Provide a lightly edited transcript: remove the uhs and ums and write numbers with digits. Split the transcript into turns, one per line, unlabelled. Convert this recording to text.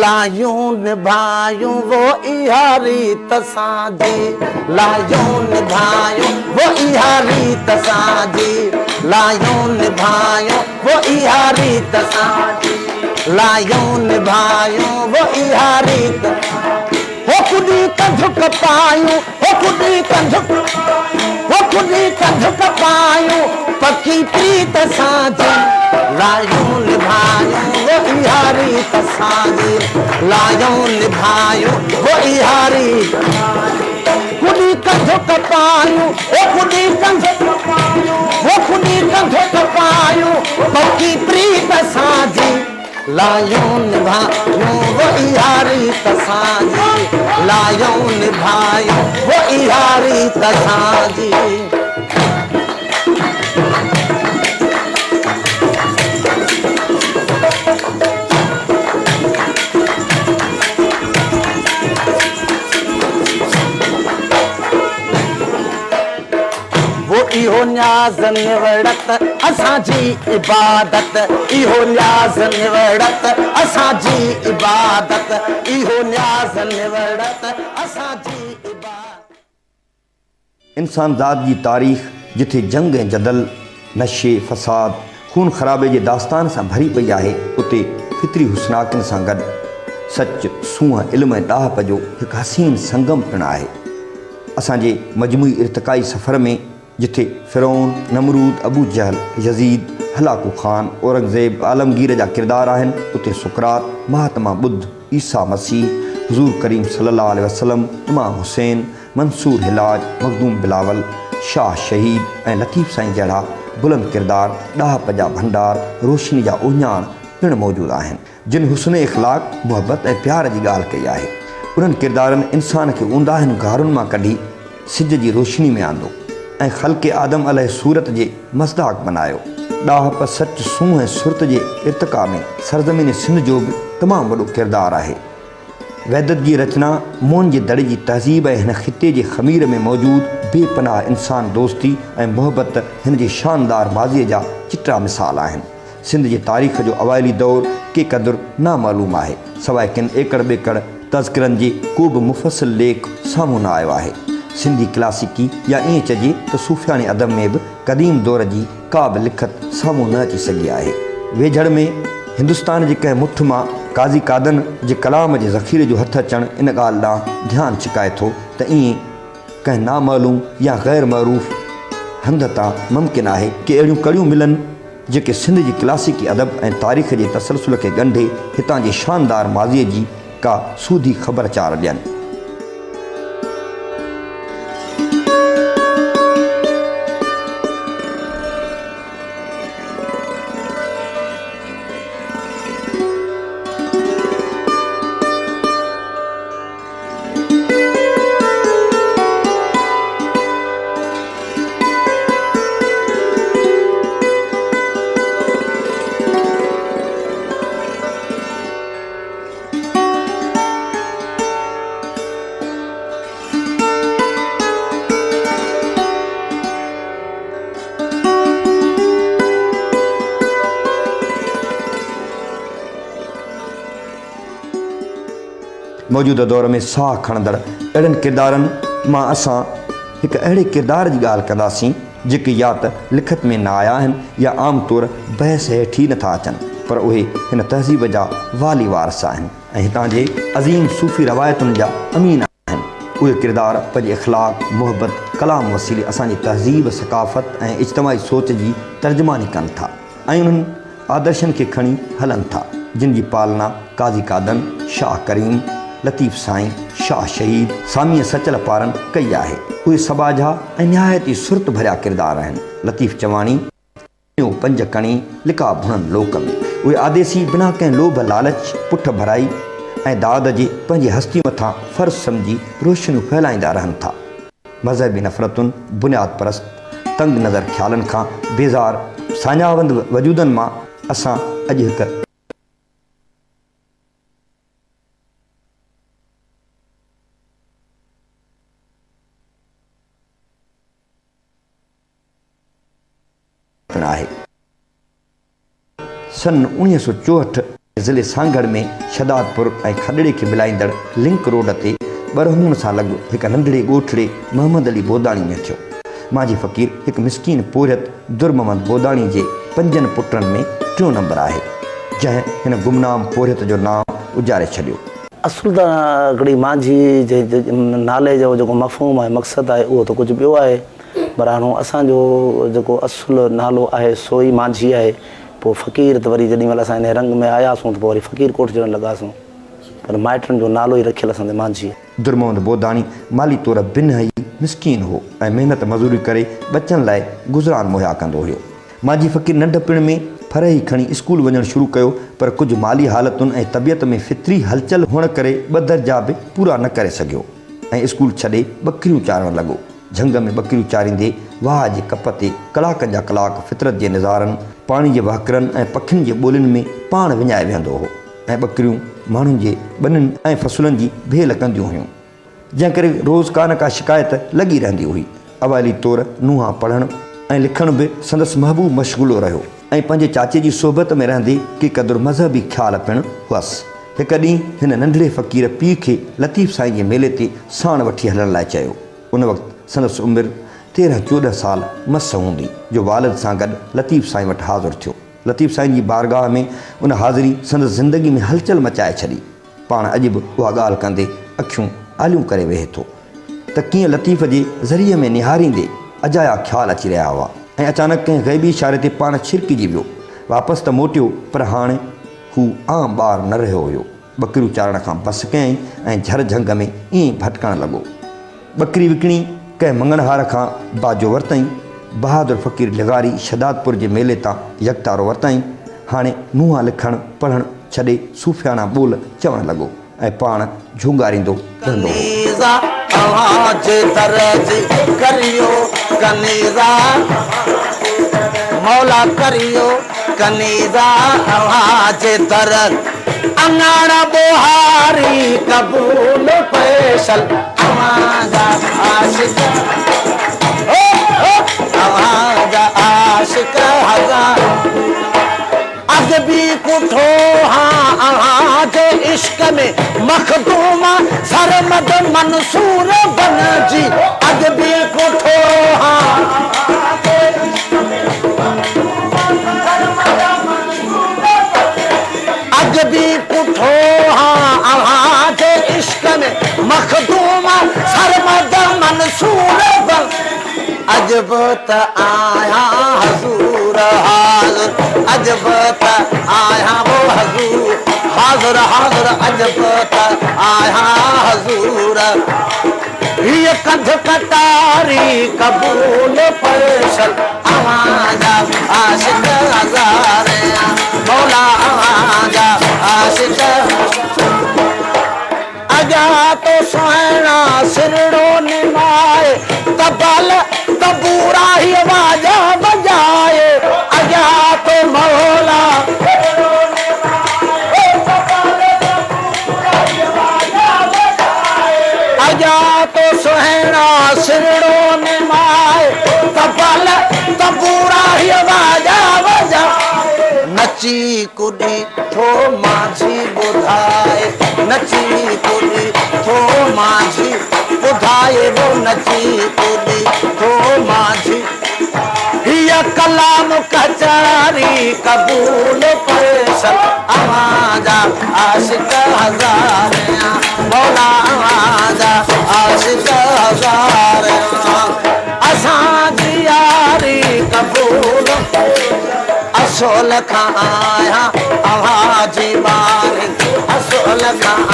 लायूं निभायूं वो इहा रीत साजी, लायूं निभायूं वो इहा रीत साजी, लायूं निभायूं वो इहा रीत साजी, लायूं निभायूं वो इहा रीत। हो खुदी कंधुक पायूं, हो खुदी कंधुक, हो खुदी कंधुक पायूं पक्की प्रीत साजी, लायूं निभायूं वो इहा रीत साजी, लायूं निभायूं वो इहा रीत। खुदी कंधुक पायूं, हो खुदी कंधुक पायूं, हो खुदी कंधुक पायूं पक्की प्रीत साजी, लायूं निभायूं वो इहा रीत साजी, लायूं निभायूं वो इहा रीत साजी। इहो न्याज़ निवड़त असांजी इबादत, इहो न्याज़ निवड़त असांजी इबादत, इहो न्याज़ निवड़त असांजी इबादत।
इंसान ज़ात जी तारीख़ जिथे जंग ऐं जदल, नशे, फ़साद, खून ख़राबे जे दास्तान सां भरी पई आहे, उते फितरी हुस्नाकिन सां गॾु सच, सूंहं, इल्म ऐं ॾाहप जो हिकु हसीन संगम पिणु आहे। असांजे मजमूई इर्तिकाई सफ़र में जिथे फ़िरौन, नमरूद, अबू जहल, यज़ीद, हलाकू ख़ान, औरंगज़ेब, आलमगीर जा किरदार आहिनि, उते सुकरात, महात्मा बुद्ध, ईसा मसीह, हुज़ूर करीम सल्लल्लाहु अलैहि वसल्लम, इमाम हुसैन, मंसूर हिलाज, मखदूम बिलावल, शाह शहीद ऐं लतीफ़ साईं जहिड़ा बुलंद किरदार, ॾाहप जा भंडार, रोशनी जा उञाण पिणु मौजूदु आहिनि, जिन हुस्न इख़लाक़, मुहबत ऐं प्यार जी ॻाल्हि कई आहे। उन्हनि किरदारनि इंसान खे ऊंदाहिनि गारुनि मां कढी सिज जी रोशनी में आंदो ऐं ख़ल्क़े आदम अलैहि सूरत जे मज़दाक़ बनायो। ॾाहप, सच, सूंहं ऐं सुरत जे इर्तिका में सरज़मीन सिंध जो बि तमामु वॾो किरदारु आहे। वहदत जी रचना, मोन जे दड़े जी तहज़ीब ऐं हिन ख़िते जे ख़मीर में मौजूदु बेपनाह इंसान दोस्ती ऐं मुहबत हिन जे शानदार माज़ीअ जा चिटा मिसाल आहिनि। सिंध जे तारीख़ जो अवाइली दौरु के क़दुरु नामालूम आहे, सवाइ किन एकड़ ॿेकड़ तज़किरनि जे को बि मुफ़सिल लेख साम्हूं न आयो आहे। सिंधी क्लासिकी या ईअं चइजे त सूफ़ियानी अदब में बि क़दीम दौर जी का बि लिखत साम्हूं न अची सघी आहे। वेझड़ में हिंदुस्तान जे कंहिं मुठ मां काज़ी कादन जे कलाम जे ज़ख़ीरे जो हथु अचणु इन ॻाल्हि ॾांहुं ध्यानु छिकाए थो त ईअं कंहिं नामालूम या ग़ैर मरूफ़ हंध तां मुमकिन आहे कि अहिड़ियूं कड़ियूं मिलनि जेके सिंध जी क्लासिकी अदब ऐं तारीख़ जे तसलसुल खे ॻंढे हितां जे शानदार माज़ीअ जी का सूधी ख़बर चार ॾियनि। मौजूदा दौर में साह खणंदड़ अहिड़नि किरदारनि मां असां हिकु अहिड़े किरदार जी ॻाल्हि कंदासीं जेके या त लिखत में न आया आहिनि या आम तौरु बहस हेठि नथा अचनि, पर उहे हिन तहज़ीब जा वाली वारस आहिनि ऐं हितां जे अज़ीम सूफ़ी रवायतुनि जा अमीन आहिनि। उहे किरदार पंहिंजे इख़लाक़, मुहबत, कलाम वसीले असांजी तहज़ीब, सक़ाफ़त ऐं इज्तमाही सोच जी तर्जुमानी कनि था ऐं उन्हनि आदर्शनि खे खणी हलनि था जिन जी पालना काज़ी कादन, शाह करीम, लतीफ़ साईं, शाह शहीद, सामीअ सचल पारनि कई आहे। उहे सबाझा ऐं निहायती सुरत भरिया किरदार आहिनि। लतीफ़ चवाणी, पंज कणी, लिका भुणनि लोक में, उहे आदेसी बिना कंहिं लोभ लालच, पुठ भराई ऐं दाद जे पंहिंजी हस्ती मथां फ़र्ज़ु सम्झी रोशनियूं फैलाईंदा रहनि था। मज़हबी नफ़रतुनि, बुनियाद परस्त, तंग नज़र ख़्यालनि खां बेज़ार साञावंद वजूदनि मां असां अॼु हिकु आहे। सन 1964 ज़िले सांगड़ में शदादपुर ऐं खॾड़े खे मिलाईंदड़ लिंक रोड ते बरहून सां लॻ हिकु नंढड़े ॻोठड़े मोहम्मद अली बोदाणी में थियो। मांझी फ़क़ीर हिकु मिसकीन पोरियत दुरमहमद बोदाणी जे 5 पुटनि में 3 नंबर आहे, जंहिं हिन गुमनाम पोरियत जो नाम उजारे छॾियो।
असुल त हिकिड़ी मांझी जे नाले जो जेको मफ़हूम आहे, मक़सदु आहे, उहो त कुझु ॿियो आहे, पर हाणे असांजो जेको असुल नालो आहे सो ई मांझी आहे। पोइ फ़क़ीर त वरी जेॾी महिल असां हिन रंग में आयासीं त पोइ वरी फ़क़ीर कोट चढ़णु लॻासीं, पर माइटनि जो नालो ई रखियलु असांजे मांझी।
दुरमहमद बोदाणी माली तौर बिनहई मिसकीन हो ऐं महिनत मज़ूरी करे बचनि लाइ गुज़रान मुहैया कंदो हुयो। मांझी फ़क़ीर नंढपिण में फरही खणी स्कूल वञणु शुरू कयो, पर कुझु माली हालतुनि ऐं तबियत में फितरी हलचल हुअण करे 2 दर्जा बि पूरा न करे सघियो ऐं स्कूल छॾे ॿकरियूं चारणु लॻो। झंग में ॿकरियूं चारींदे वाह जे कप ते कलाकनि जा कलाक फितरत जे नज़ारनि, पाणी जे वहकरनि ऐं पखियुनि जे ॿोलियुनि में पाण विञाए वेहंदो हो ऐं ॿकरियूं माण्हुनि जे ॿनियुनि ऐं फ़सुलनि जी भेल कंदियूं हुयूं, जंहिं करे रोज़ का न का शिकायत लॻी रहंदी हुई। अवाइली तौरु नुंहुं पढ़णु ऐं लिखणु बि संदसि महबूब मशग़ूलो रहियो ऐं पंहिंजे चाचे जी सोबत में रहंदे के क़दुरु मज़हबी ख़्याल पिणु हुअसि। हिकु ॾींहुं हिन नंढड़े फ़क़ीर पीउ खे लतीफ़ साईं जे मेले ते साण वठी हलण लाइ चयो। उन वक़्तु संदसि उमिरि 13-14 साल मस हूंदी जो वालिद सां गॾु लतीफ़ साईं वटि हाज़िर थियो। लतीफ़ साईं जी बारगाह में उन हाज़िरी संदसि ज़िंदगी में हलचल मचाए छॾी। पाण अॼु बि उहा ॻाल्हि कंदे अखियूं आलियूं करे वेहे थो त कीअं लतीफ़ जे ज़रिए में निहारींदे अजाया ख़्याल अची रहिया हुआ ऐं अचानक कंहिं ग़ैबी इशारे ते पाण छिरकिजी वियो। वापसि त मोटियो, पर हाणे हू आम ॿारु न रहियो हुयो। ॿकरियूं चारण खां बस कयईं ऐं झर झंग में ईअं भटकणु लॻो। ॿकरी विकिणी कंहिं मंगणहार खां बाजो वरितईं। बहादुर फ़क़ीर लिगारी शदादपुर जे मेले तां यकतारो वरितईं। हाणे नुंहुं लिखणु पढ़णु छॾे सूफ़ियाना ॿोल चवणु लॻो ऐं पाण झूंगारींदो रहंदो
मौला करियो कनीज़ा आवाज़ दर्द अंगाड़ा बोहारी कबूल फैसल आवाज़ आशिक आवाज़ आशिक हजार अग भी कुठो हाँ आवाज़ इश्क में मखदूमा सरमद मंसूर बन जी अग भी कुठो हाँ भी पुठो हाँ आवाज़ इश्क में मखदूमा सरमद मंसूर बन अजब त आया हजूर हाज़िर अजब त आया वो हजूर हाज़िर हाज़िर अजब त आया हजूर ये कंध कटारी कबूल फैसल आवाज़ आशिक हजार मौला आवाज़ आशिक अजा तो सुहिणा सिरड़ो निमाए तबल तबूरा ही आवाज़ बजाए अजा तो मौला अजा तो सुहिणा सिरड़ो निमाए तबल तबूरा ही आवाज़ बजाए नची कुॾी थो माझी ॿुधाए नची कुॾी थो माझी ॿुधाए वो नची कुॾी थो माझी हीअ कलाम कचारी कबूल फैसल आवाज़ आशिक हजार मौला आवाज़ आशिक हजार असांजी यारी कबूल असोल खां आया आवाज़ी बारी असोल खां